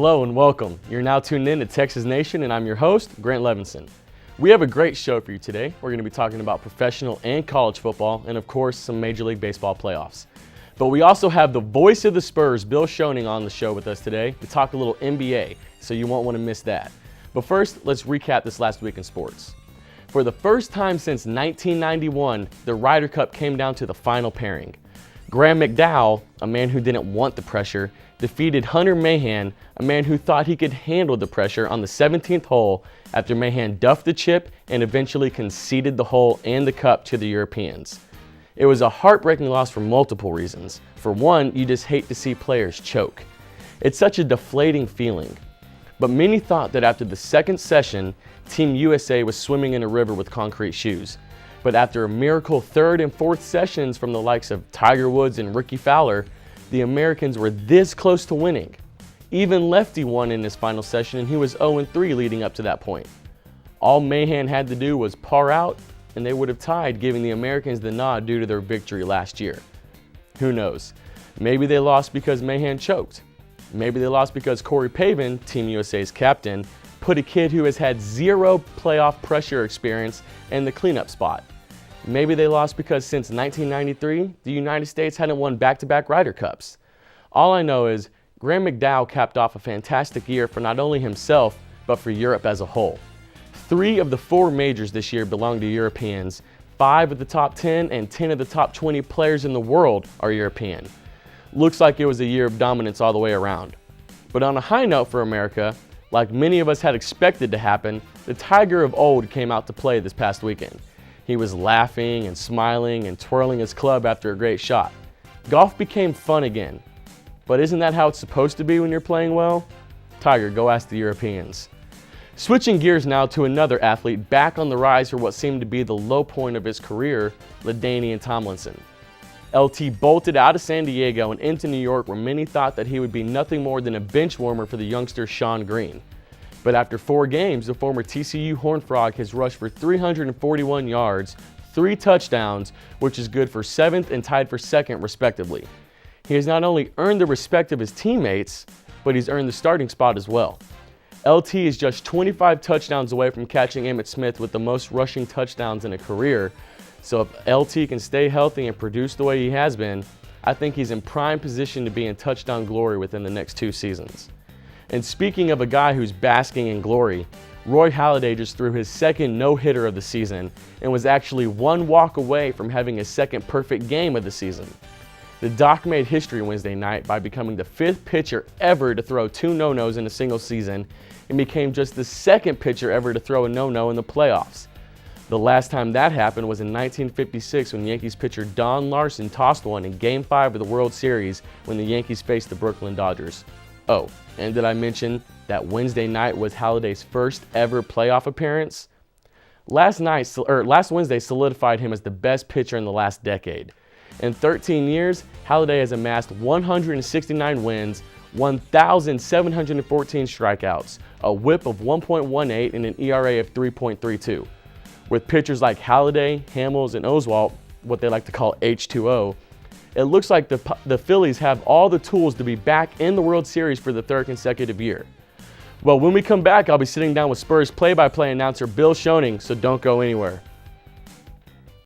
Hello and welcome. You're now tuned in to Texas Nation and I'm your host, Grant Levenson. We have a great show for you today. We're going to be talking about professional and college football and of course some Major League Baseball playoffs. But we also have the voice of the Spurs, Bill Schoening, on the show with us today to talk a little NBA, so you won't want to miss that. But first, let's recap this last week in sports. For the first time since 1991, the Ryder Cup came down to the final pairing. Graham McDowell, a man who didn't want the pressure, defeated Hunter Mahan, a man who thought he could handle the pressure on the 17th hole after Mahan duffed the chip and eventually conceded the hole and the cup to the Europeans. It was a heartbreaking loss for multiple reasons. For one, you just hate to see players choke. It's such a deflating feeling. But many thought that after the second session, Team USA was swimming in a river with concrete shoes. But after a miracle third and fourth sessions from the likes of Tiger Woods and Ricky Fowler, the Americans were this close to winning. Even Lefty won in his final session and he was 0-3 leading up to that point. All Mahan had to do was par out and they would have tied, giving the Americans the nod due to their victory last year. Who knows? Maybe they lost because Mahan choked. Maybe they lost because Corey Pavin, Team USA's captain, put a kid who has had zero playoff pressure experience in the cleanup spot. Maybe they lost because since 1993, the United States hadn't won back-to-back Ryder Cups. All I know is Graham McDowell capped off a fantastic year for not only himself, but for Europe as a whole. 3 of the 4 majors this year belong to Europeans. 5 of the top 10 and 10 of the top 20 players in the world are European. Looks like it was a year of dominance all the way around. But on a high note for America, like many of us had expected to happen, the Tiger of old came out to play this past weekend. He was laughing and smiling and twirling his club after a great shot. Golf became fun again. But isn't that how it's supposed to be when you're playing well? Tiger, go ask the Europeans. Switching gears now to another athlete back on the rise for what seemed to be the low point of his career, LaDainian Tomlinson. LT bolted out of San Diego and into New York where many thought that he would be nothing more than a bench warmer for the youngster Shawn Green. But after 4 games, the former TCU Horned Frog has rushed for 341 yards, 3 touchdowns, which is good for 7th and tied for 2nd respectively. He has not only earned the respect of his teammates, but he's earned the starting spot as well. LT is just 25 touchdowns away from catching Emmitt Smith with the most rushing touchdowns in a career. So if LT can stay healthy and produce the way he has been, I think he's in prime position to be in touchdown glory within the next 2 seasons. And speaking of a guy who's basking in glory, Roy Halladay just threw his 2nd no-hitter of the season and was actually 1 walk away from having his 2nd perfect game of the season. The Doc made history Wednesday night by becoming the 5th pitcher ever to throw 2 no-nos in a single season and became just the 2nd pitcher ever to throw a no-no in the playoffs. The last time that happened was in 1956 when Yankees pitcher Don Larson tossed one in Game 5 of the World Series when the Yankees faced the Brooklyn Dodgers. Oh, and did I mention that Wednesday night was Halladay's first ever playoff appearance? Last Wednesday solidified him as the best pitcher in the last decade. In 13 years, Halladay has amassed 169 wins, 1,714 strikeouts, a whip of 1.18, and an ERA of 3.32. With pitchers like Halladay, Hamels, and Oswalt, what they like to call H2O, it looks like the Phillies have all the tools to be back in the World Series for the 3rd consecutive year. Well, when we come back, I'll be sitting down with Spurs play-by-play announcer Bill Schoening, so don't go anywhere.